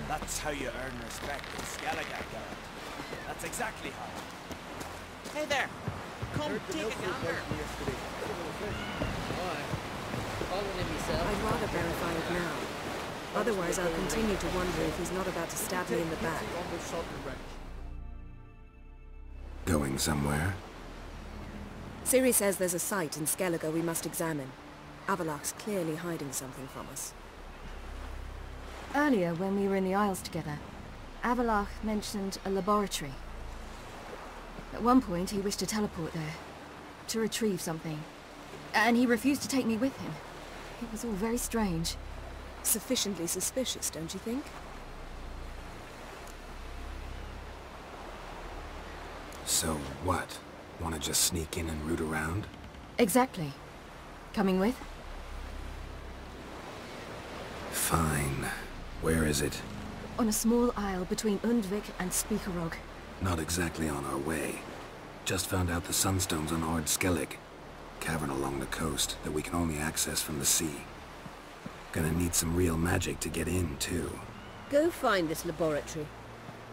That's how you earn respect in Skellige, Geralt. That's exactly how. Hey there! Come take a gander! I'd rather verify it now. Otherwise I'll continue to wonder if he's not about to stab me in the back. Going somewhere? Ciri says there's a site in Skellige we must examine. Avallac'h's clearly hiding something from us. Earlier, when we were in the Isles together, Avallac'h mentioned a laboratory. At one point, he wished to teleport there, to retrieve something. And he refused to take me with him. It was all very strange. Sufficiently suspicious, don't you think? So what? Want to just sneak in and root around? Exactly. Coming with? Fine. Where is it? On a small isle between Undvik and Speakerog. Not exactly on our way. Just found out the sunstones on Ard Skellig. Cavern along the coast that we can only access from the sea. Gonna need some real magic to get in, too. Go find this laboratory.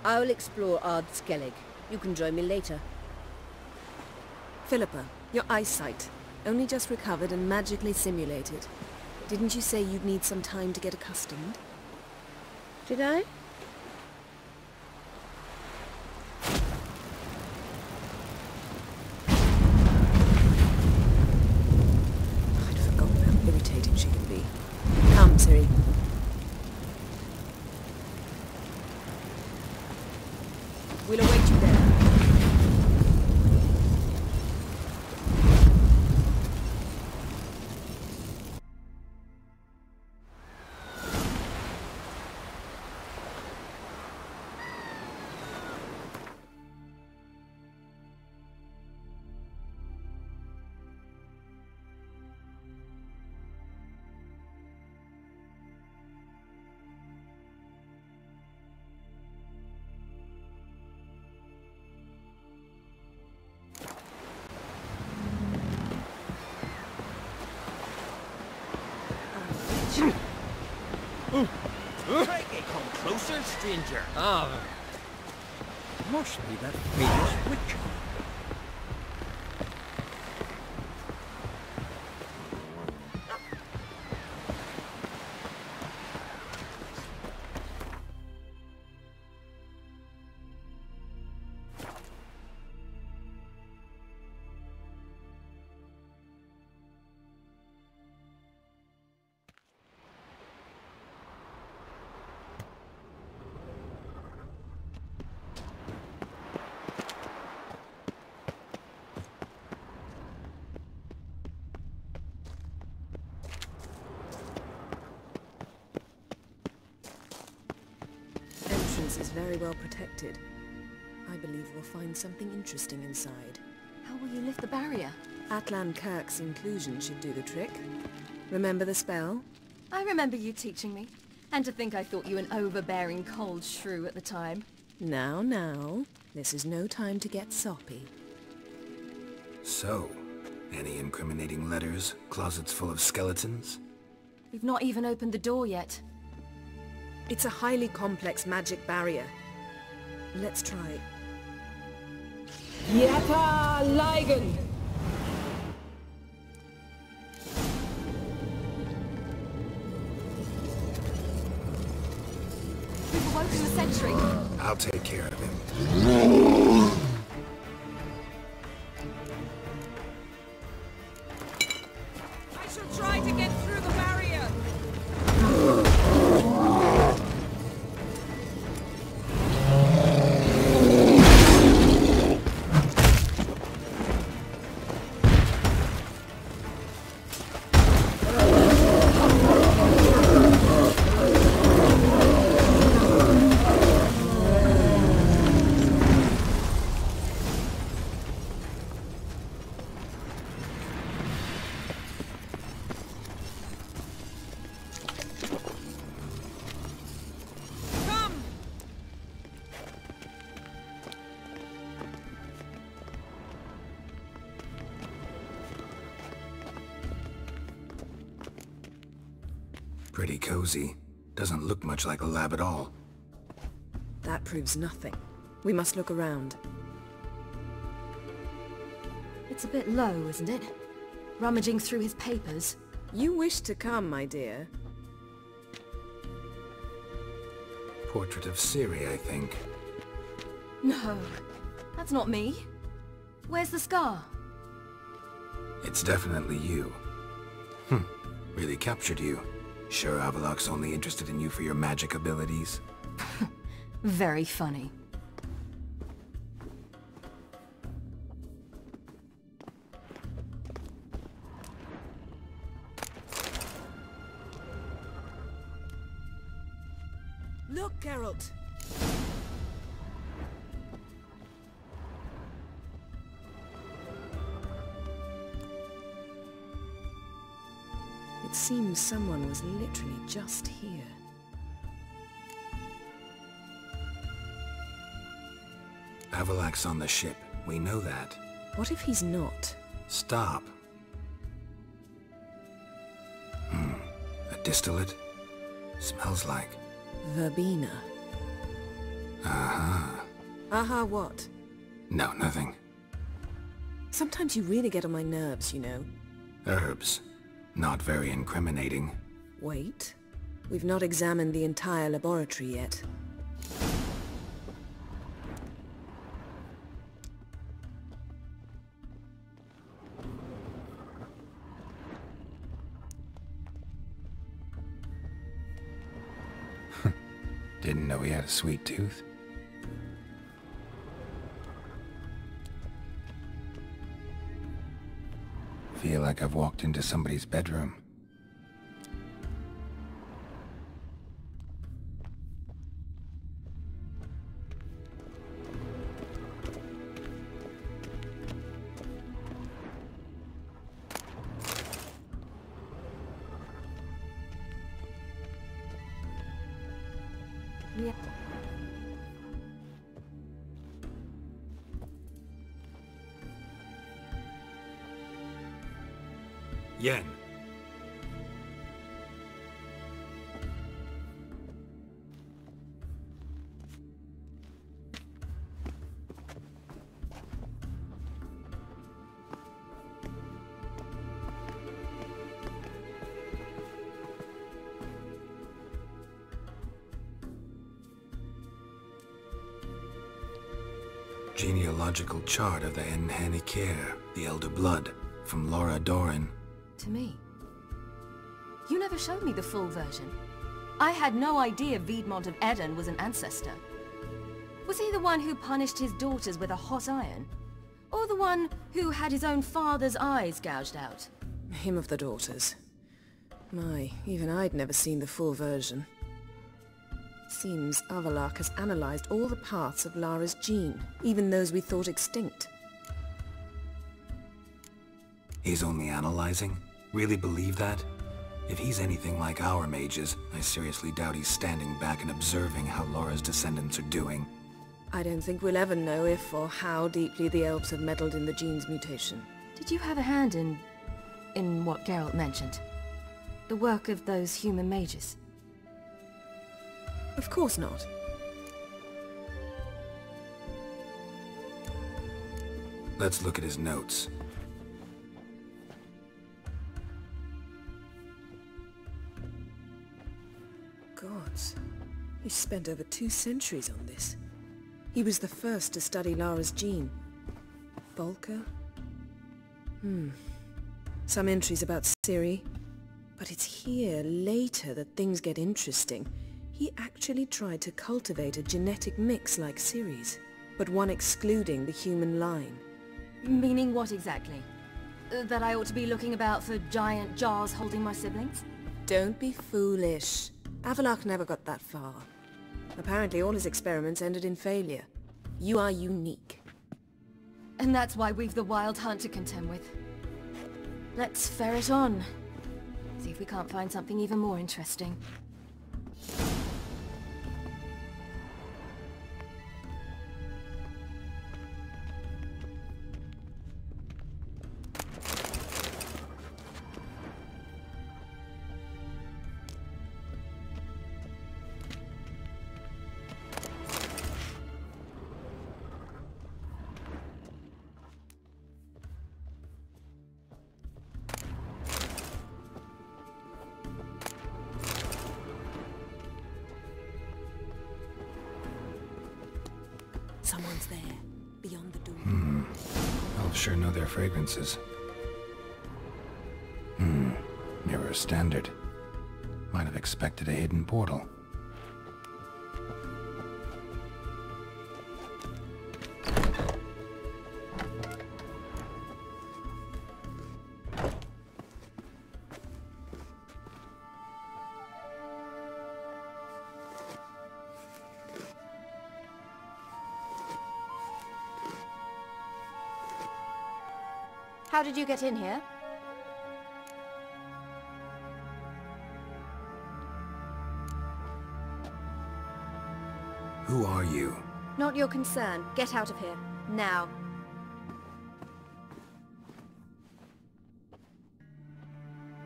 I'll explore Ard Skellig. You can join me later. Philippa, your eyesight. Only just recovered and magically simulated. Didn't you say you'd need some time to get accustomed? Did I? I'd forgotten how irritating she can be. Come, Ciri. We'll await you there. Crikey, come closer, stranger! Ah, must be that famous witch. Is very well protected. I believe we'll find something interesting inside. How will you lift the barrier? Atlan Kirk's inclusion should do the trick. Remember the spell? I remember you teaching me. And to think I thought you an overbearing cold shrew at the time. Now. This is no time to get soppy. So, any incriminating letters? Closets full of skeletons? We've not even opened the door yet. It's a highly complex magic barrier. Let's try. Yata Ligen! We've awoken the sentry. I'll take care of him. I shall try to get through the barrier! Pretty cozy. Doesn't look much like a lab at all. proves nothing. We must look around. It's a bit low, isn't it? Rummaging through his papers. You wish to come, my dear. Portrait of Ciri, I think. No, that's not me. Where's the scar? It's definitely you. Really captured you. Sure Avallac'h's only interested in you for your magic abilities? Very funny. Look, Geralt! It seems someone was literally just here. Avallac'h's on the ship. We know that. What if he's not? Stop. A distillate? Smells like... Verbena. Aha. Aha what? No, nothing. Sometimes you really get on my nerves, you know. Herbs. Not very incriminating. Wait. We've not examined the entire laboratory yet. Didn't know he had a sweet tooth. Feel like I've walked into somebody's bedroom. Yeah. Yen. Genealogical chart of the Enhanikir, the Elder Blood, from Laura Doran. To me. You never showed me the full version. I had no idea Viedmont of Eden was an ancestor. Was he the one who punished his daughters with a hot iron? Or the one who had his own father's eyes gouged out? Him of the daughters. My, even I'd never seen the full version. Seems Avallac'h has analyzed all the parts of Lara's gene, even those we thought extinct. He's only analyzing? Really believe that? If he's anything like our mages, I seriously doubt he's standing back and observing how Laura's descendants are doing. I don't think we'll ever know if or how deeply the elves have meddled in the gene's mutation. Did you have a hand in what Geralt mentioned? The work of those human mages? Of course not. Let's look at his notes. Gods. He spent over 2 centuries on this. He was the first to study Lara's gene. Volker? Some entries about Ciri. But it's here, later, that things get interesting. He actually tried to cultivate a genetic mix like Ciri's, but one excluding the human line. Meaning what exactly? That I ought to be looking about for giant jars holding my siblings? Don't be foolish. Avallac'h never got that far. Apparently all his experiments ended in failure. You are unique. And that's why we've the Wild Hunt to contend with. Let's ferret on. See if we can't find something even more interesting. Someone's there, beyond the door. Elves sure know their fragrances. Mirror standard. Might have expected a hidden portal. How did you get in here? Who are you? Not your concern. Get out of here. Now.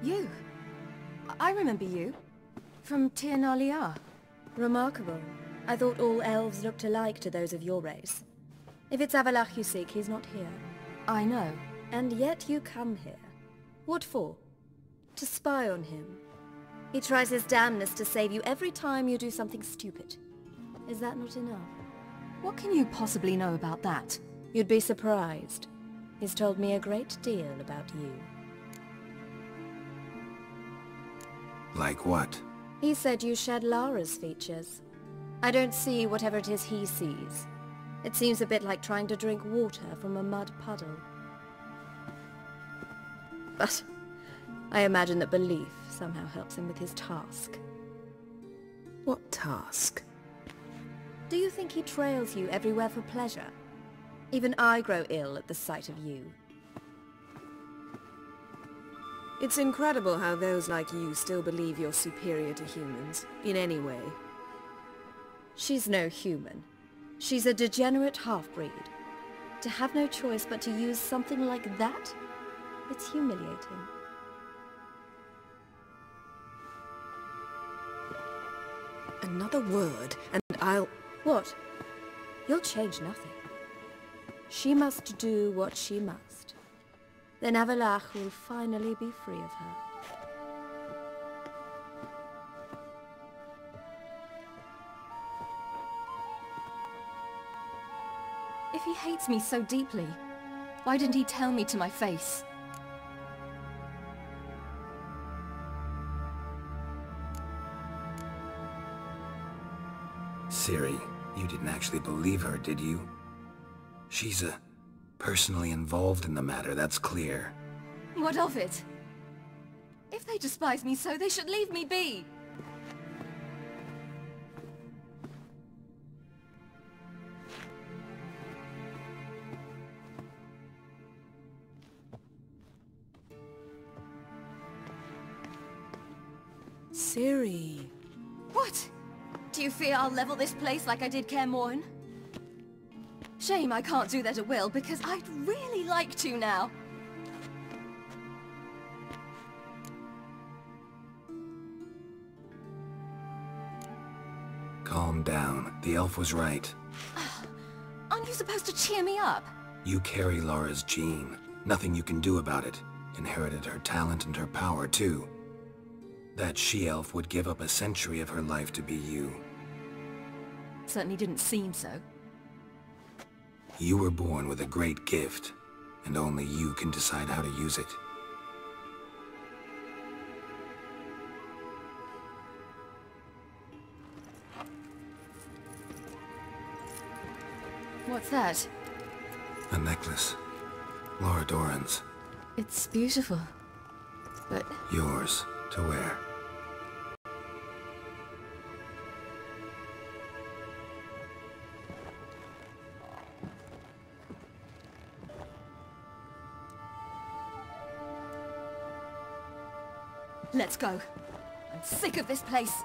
You? I remember you. From Tir Nalia. Remarkable. I thought all elves looked alike to those of your race. If it's Avalach you seek, he's not here. I know. And yet you come here. What for? To spy on him. He tries his damnedest to save you every time you do something stupid. Is that not enough? What can you possibly know about that? You'd be surprised. He's told me a great deal about you. Like what? He said you shared Lara's features. I don't see whatever it is he sees. It seems a bit like trying to drink water from a mud puddle. But I imagine that belief somehow helps him with his task. What task? Do you think he trails you everywhere for pleasure? Even I grow ill at the sight of you. It's incredible how those like you still believe you're superior to humans, in any way. She's no human. She's a degenerate half-breed. To have no choice but to use something like that? It's humiliating. Another word, and I'll... What? You'll change nothing. She must do what she must. Then Avalach will finally be free of her. If he hates me so deeply, why didn't he tell me to my face? Ciri, you didn't actually believe her, did you? She's personally involved in the matter, that's clear. What of it? If they despise me so, they should leave me be. Ciri... What? Do you fear I'll level this place like I did Kaer Morhen? Shame I can't do that at will, because I'd really like to now. Calm down. The elf was right. Aren't you supposed to cheer me up? You carry Lara's gene. Nothing you can do about it. Inherited her talent and her power, too. That she-elf would give up a century of her life to be you. Certainly didn't seem so. You were born with a great gift, and only you can decide how to use it. What's that? A necklace. Lara Doran's. It's beautiful, but... Yours to wear. Let's go. I'm sick of this place.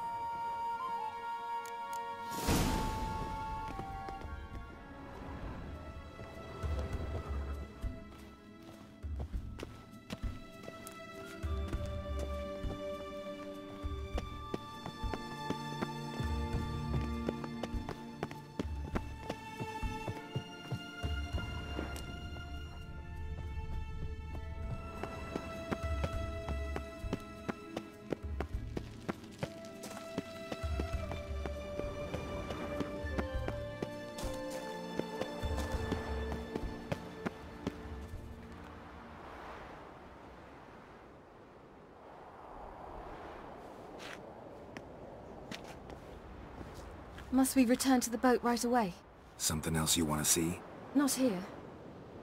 Must we return to the boat right away? Something else you want to see? Not here.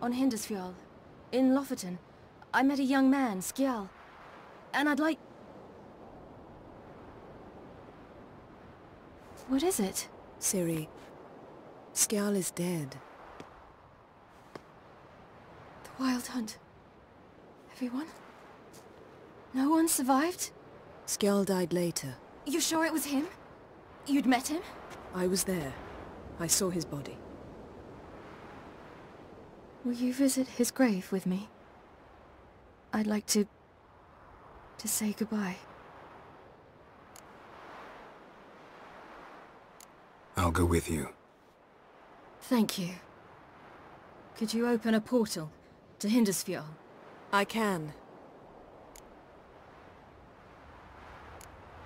On Hindisfjall. In Lofoten. I met a young man, Skjal. And I'd like... What is it? Ciri, Skjal is dead. The Wild Hunt. Everyone? No one survived? Skjal died later. You sure it was him? You'd met him? I was there. I saw his body. Will you visit his grave with me? I'd like to say goodbye. I'll go with you. Thank you. Could you open a portal to Hindisfjall? I can.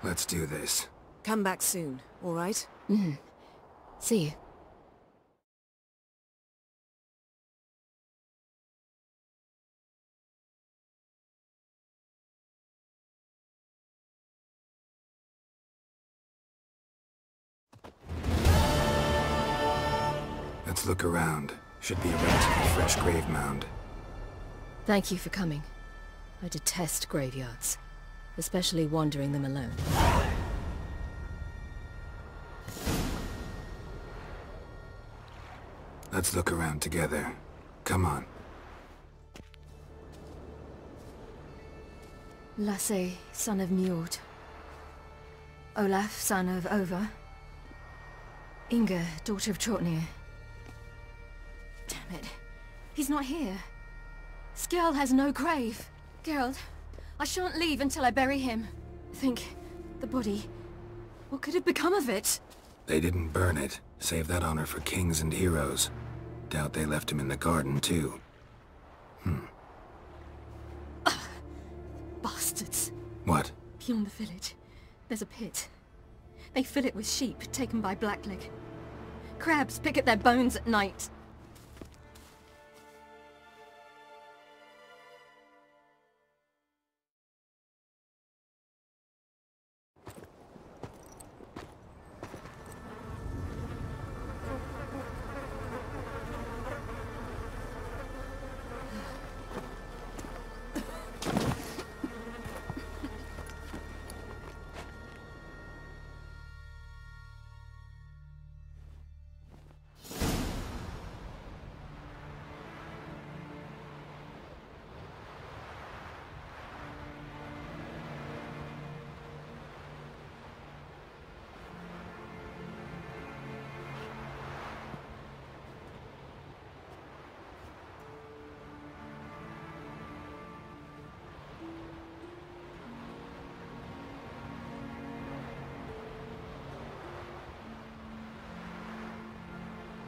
Let's do this. Come back soon, all right? See you. Let's look around. Should be a relatively fresh grave mound. Thank you for coming. I detest graveyards, especially wandering them alone. Let's look around together. Come on. Lasse, son of Njord. Olaf, son of Over. Inga, daughter of Trotnir. Damn it. He's not here. Skjal has no grave. Geralt, I shan't leave until I bury him. Think, the body. What could have become of it? They didn't burn it. Save that honor for kings and heroes. Doubt they left him in the garden, too. Bastards. What? Beyond the village, there's a pit. They fill it with sheep taken by Blackleg. Crabs pick at their bones at night.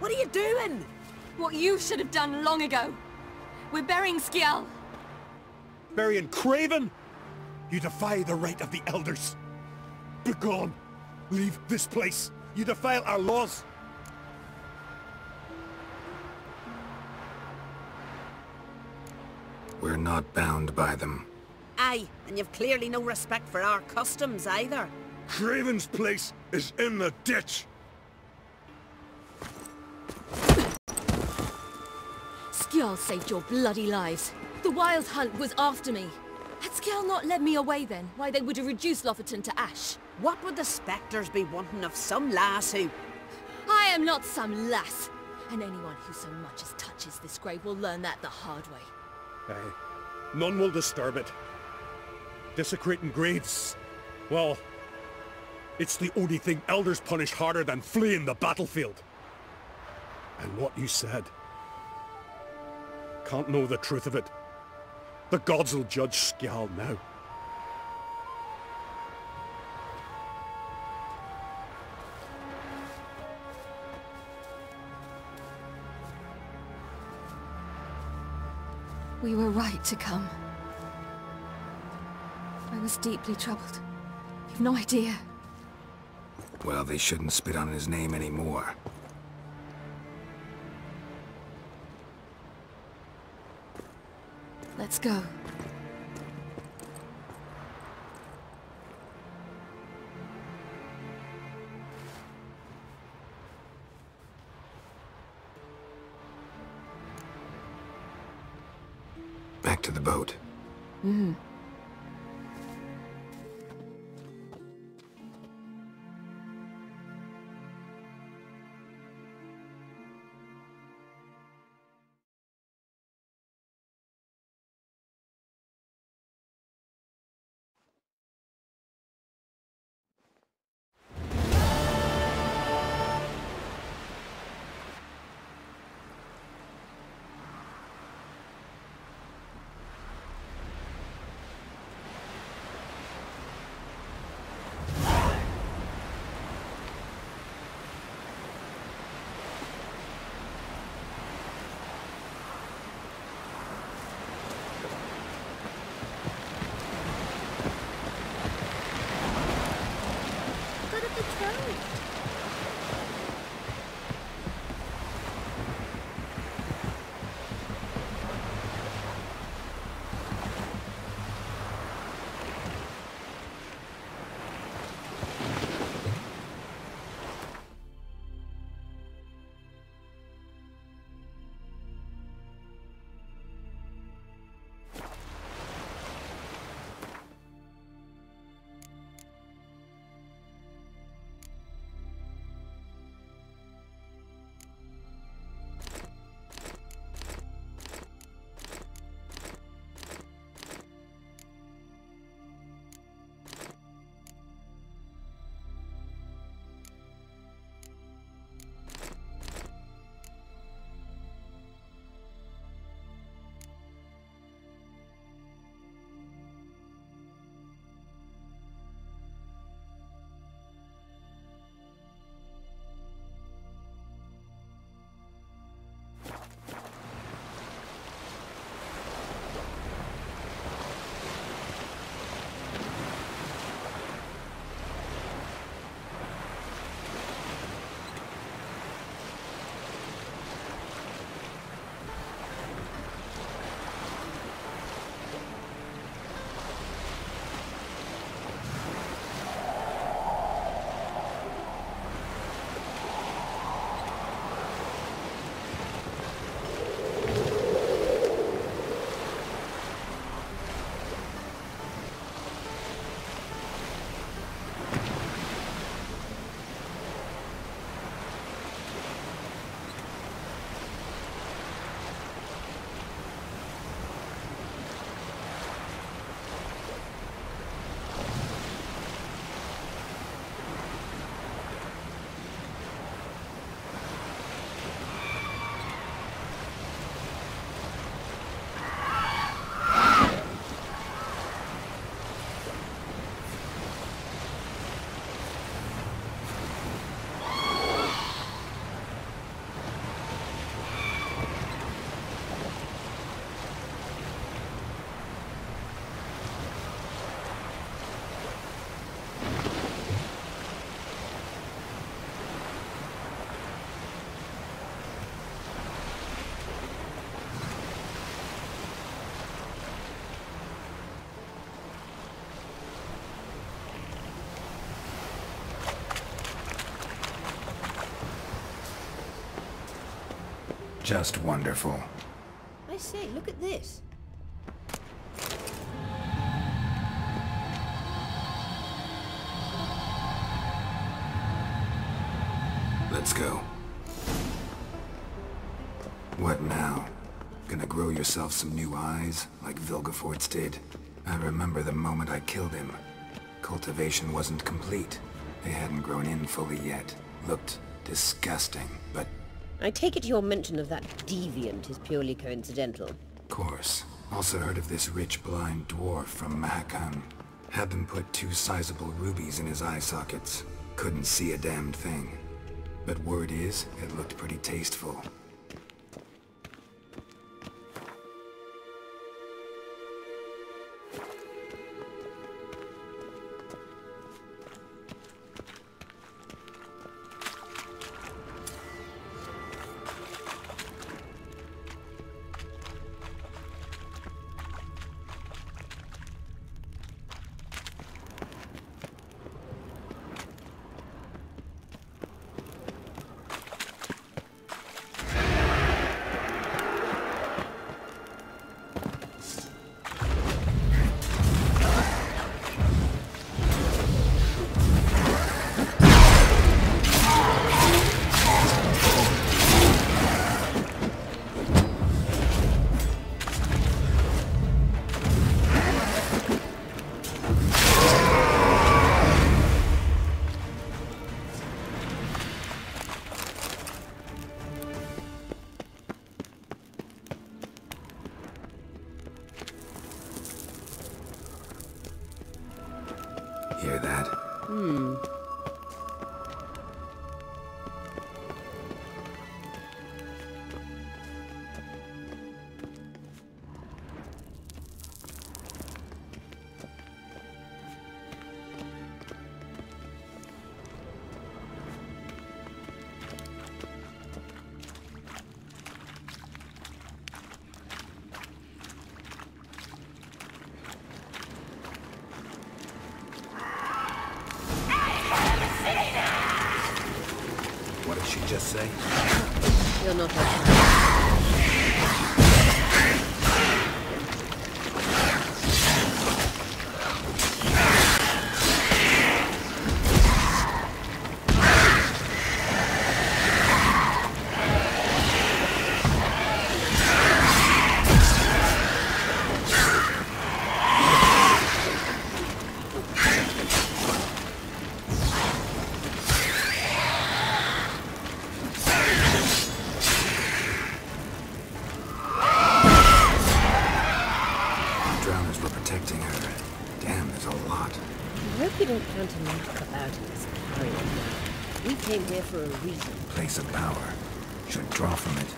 What are you doing? What you should have done long ago. We're burying Skjal. Burying Craven? You defy the right of the elders. Begone. Leave this place. You defile our laws. We're not bound by them. Aye, and you've clearly no respect for our customs either. Craven's place is in the ditch. Skjal saved your bloody lives. The Wild Hunt was after me. Had Skjal not led me away then, why they would have reduced Lofoten to ash. What would the spectres be wanting of some lass who... I am not some lass. And anyone who so much as touches this grave will learn that the hard way. Aye. None will disturb it. Desecrating graves. Well, it's the only thing elders punish harder than fleeing the battlefield. And what you said. Can't know the truth of it. The gods will judge Skjal now. We were right to come. I was deeply troubled. You've no idea. Well, they shouldn't spit on his name anymore. Let's go. Back to the boat. Mm-hmm. Just wonderful. I say, look at this. Let's go. What now? Gonna grow yourself some new eyes, like Vilgefortz did? I remember the moment I killed him. Cultivation wasn't complete. They hadn't grown in fully yet. Looked disgusting, but... I take it your mention of that deviant is purely coincidental. Of course. Also heard of this rich blind dwarf from Mahakan. Had them put 2 sizable rubies in his eye sockets. Couldn't see a damned thing. But word is, it looked pretty tasteful. Hear that? What did she just say? You're not her child. Drowners were protecting her. Damn, there's a lot. I hope you don't count enough about it as carrion. We came here for a reason. Place of power. Should draw from it.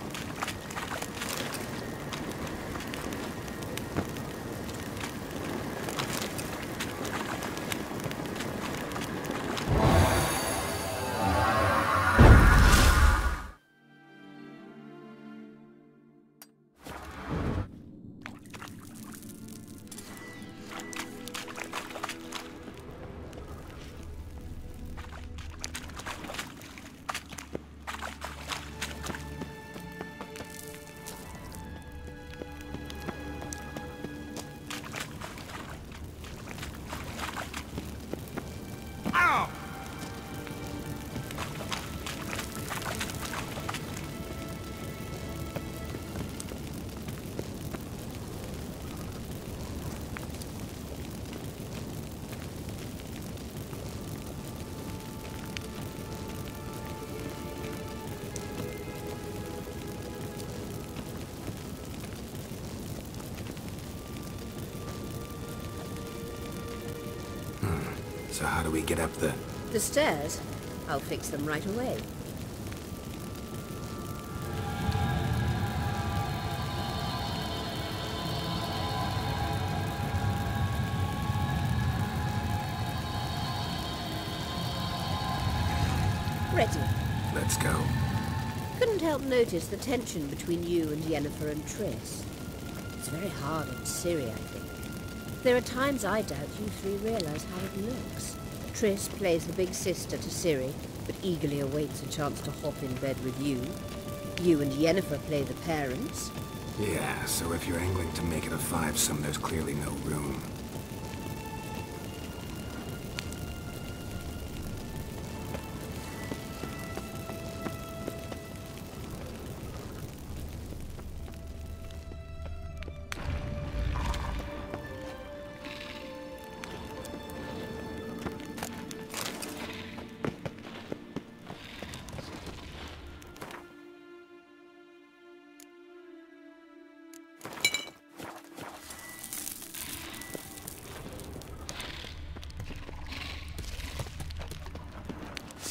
So how do we get up the... The stairs? I'll fix them right away. Ready. Let's go. Couldn't help notice the tension between you and Yennefer and Triss. It's very hard on Ciri, I think. There are times I doubt you three realize how it looks. Triss plays the big sister to Ciri, but eagerly awaits a chance to hop in bed with you. You and Yennefer play the parents. Yeah, so if you're angling to make it a fivesome, there's clearly no room.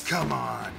Come on.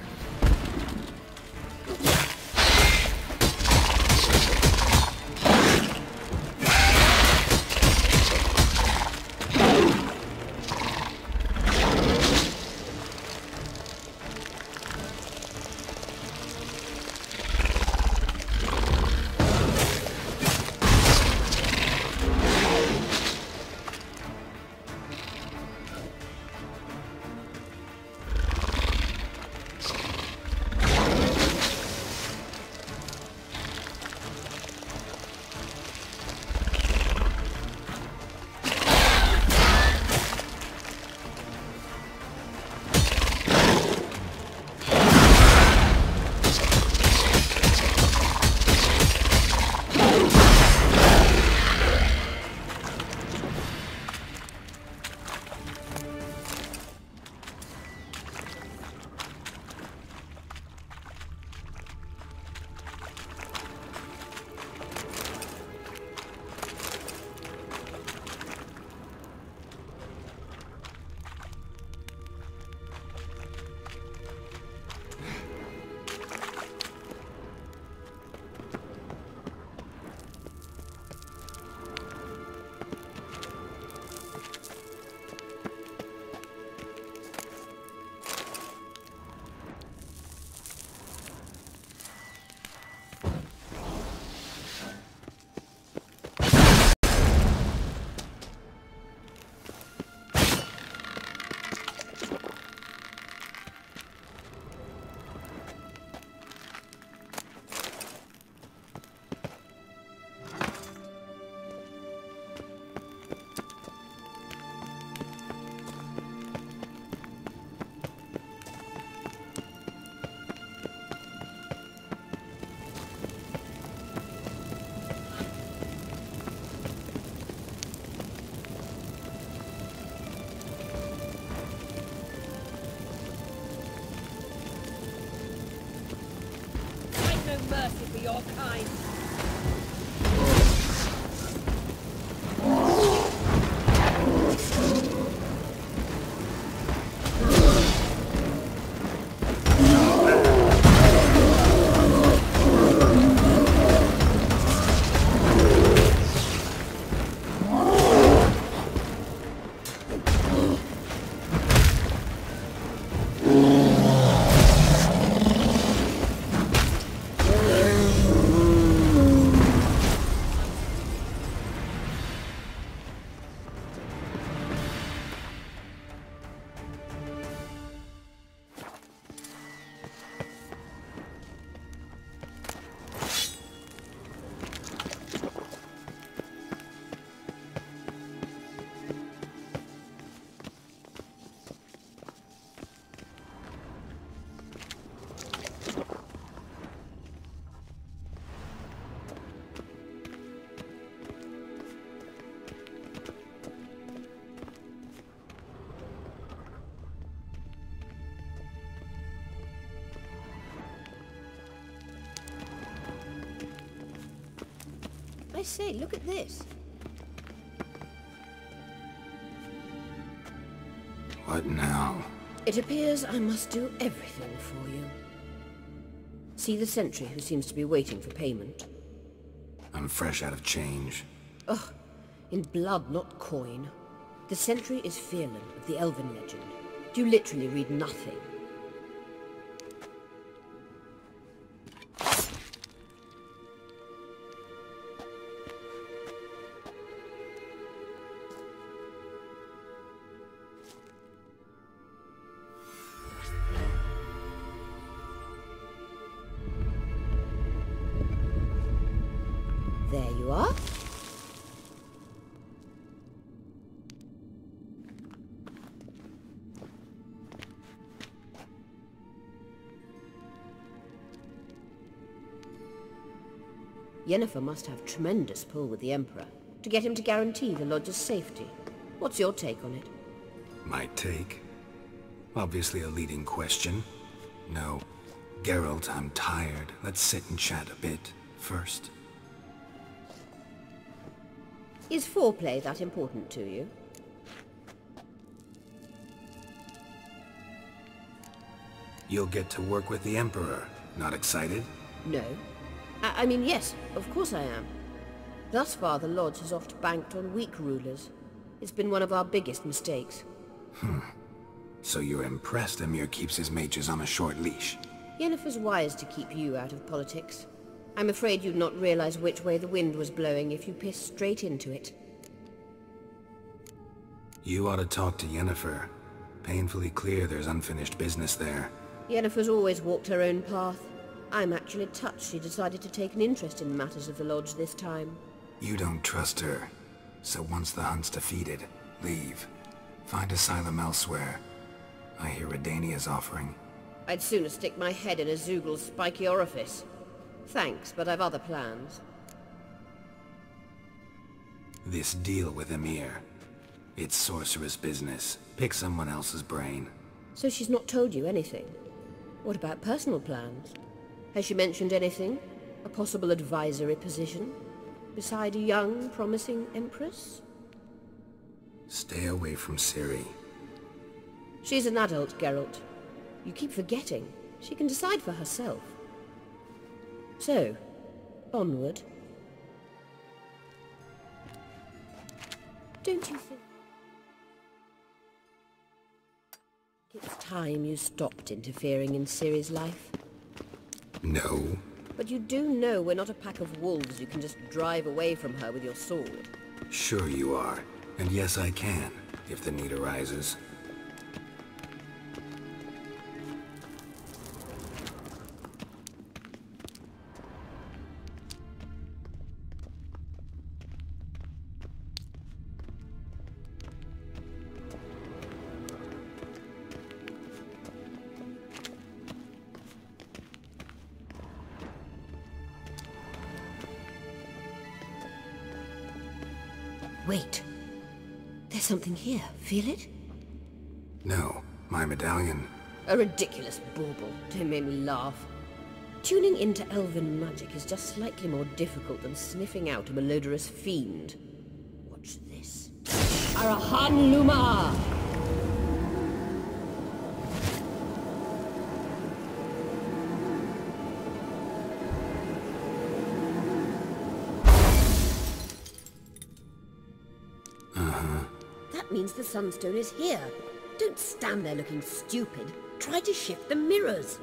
your kind. I say, look at this. What now? It appears I must do everything for you. See the sentry who seems to be waiting for payment? I'm fresh out of change. Ugh, in blood, not coin. The sentry is Fearlan of the Elven legend. You literally read nothing. There you are. Yennefer must have tremendous pull with the Emperor to get him to guarantee the Lodge's safety. What's your take on it? My take? Obviously a leading question. No. Geralt, I'm tired. Let's sit and chat a bit first. Is foreplay that important to you? You'll get to work with the Emperor. Not excited? No. I mean, yes, of course I am. Thus far, the Lodge has oft banked on weak rulers. It's been one of our biggest mistakes. So you're impressed Emir keeps his mages on a short leash? Yennefer's wise to keep you out of politics. I'm afraid you'd not realize which way the wind was blowing if you pissed straight into it. You ought to talk to Yennefer. Painfully clear there's unfinished business there. Yennefer's always walked her own path. I'm actually touched she decided to take an interest in matters of the Lodge this time. You don't trust her. So once the hunt's defeated, leave. Find asylum elsewhere. I hear Redania's offering. I'd sooner stick my head in a Zoogl's spiky orifice. Thanks, but I've other plans. This deal with Emir. It's sorceress business. Pick someone else's brain. So she's not told you anything? What about personal plans? Has she mentioned anything? A possible advisory position? Beside a young, promising empress? Stay away from Ciri. She's an adult, Geralt. You keep forgetting. She can decide for herself. So, onward. Don't you think it's time you stopped interfering in Ciri's life? No. But you do know we're not a pack of wolves you can just drive away from her with your sword. Sure you are. And yes, I can, if the need arises. Wait. There's something here. Feel it? No, my medallion. A ridiculous bauble. Don't make me laugh. Tuning into elven magic is just slightly more difficult than sniffing out a malodorous fiend. Watch this. Arahan Luma! That means the Sunstone is here. Don't stand there looking stupid. Try to shift the mirrors.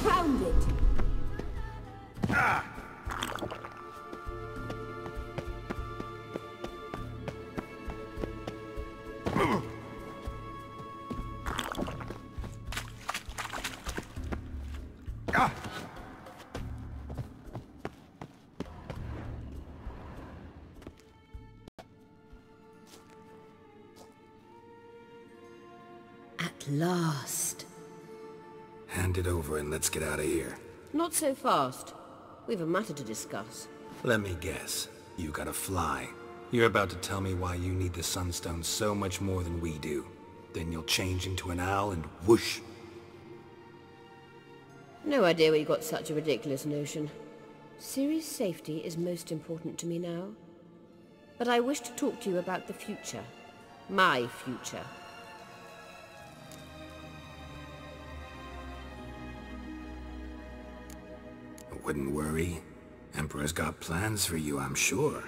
Found it. At last. Hand it over and let's get out of here. Not so fast. We've a matter to discuss. Let me guess. You gotta fly. You're about to tell me why you need the Sunstone so much more than we do. Then you'll change into an owl and whoosh. No idea where you got such a ridiculous notion. Ciri's safety is most important to me now. But I wish to talk to you about the future. My future. Wouldn't worry. Emperor's got plans for you, I'm sure.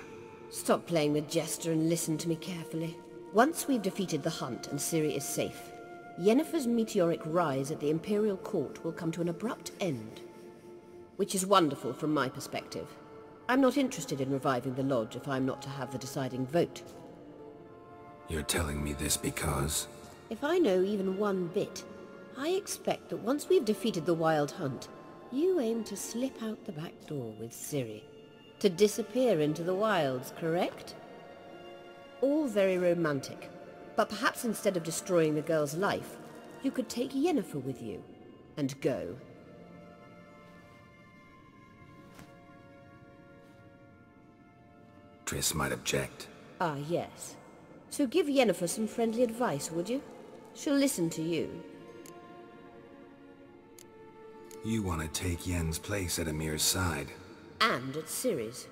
Stop playing the jester and listen to me carefully. Once we've defeated the hunt and Ciri is safe, Yennefer's meteoric rise at the Imperial Court will come to an abrupt end. Which is wonderful from my perspective. I'm not interested in reviving the Lodge if I'm not to have the deciding vote. You're telling me this because... If I know even one bit, I expect that once we've defeated the Wild Hunt, you aim to slip out the back door with Ciri. To disappear into the wilds, correct? All very romantic. But perhaps instead of destroying the girl's life, you could take Yennefer with you. And go. Triss might object. Ah, yes. So give Yennefer some friendly advice, would you? She'll listen to you. You want to take Yen's place at Emir's side. And at Ciri's.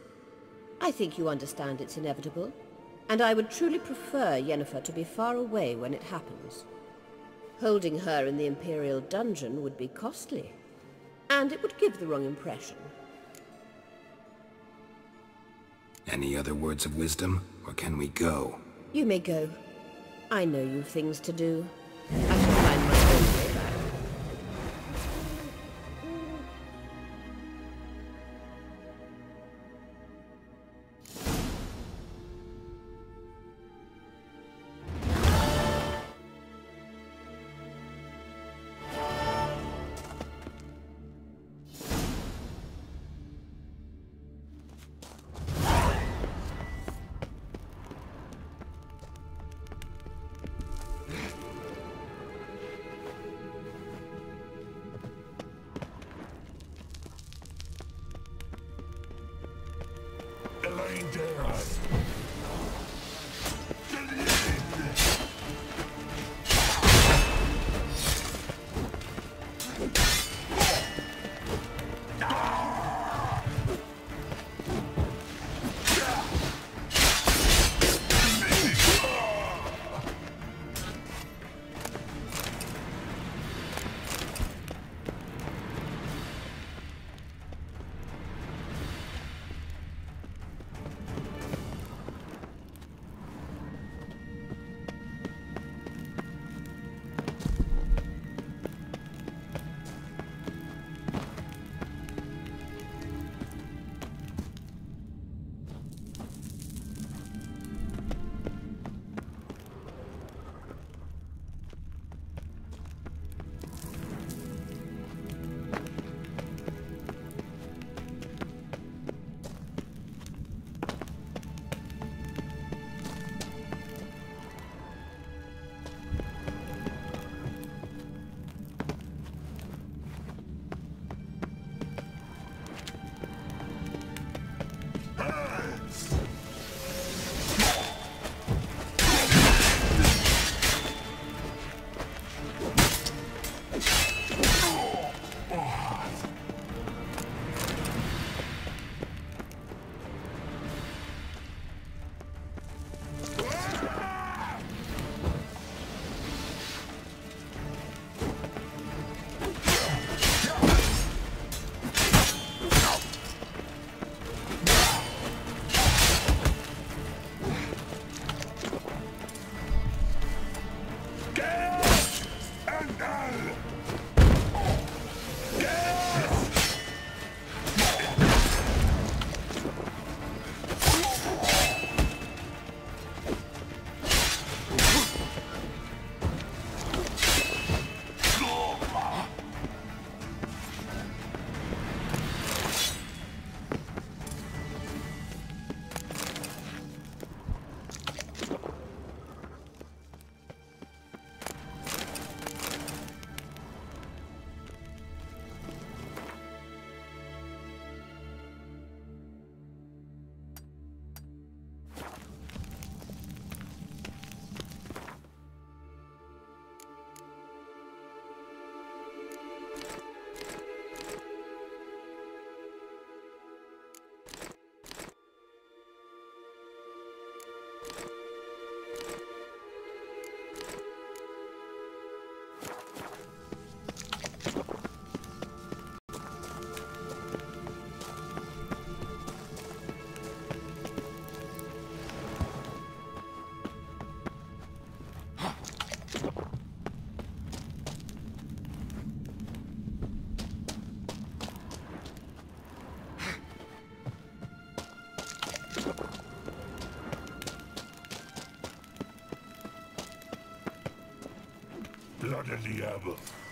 I think you understand it's inevitable. And I would truly prefer Yennefer to be far away when it happens. Holding her in the Imperial dungeon would be costly. And it would give the wrong impression. Any other words of wisdom, or can we go? You may go. I know you've things to do. I shall find my own way back. Blood of the Abbot.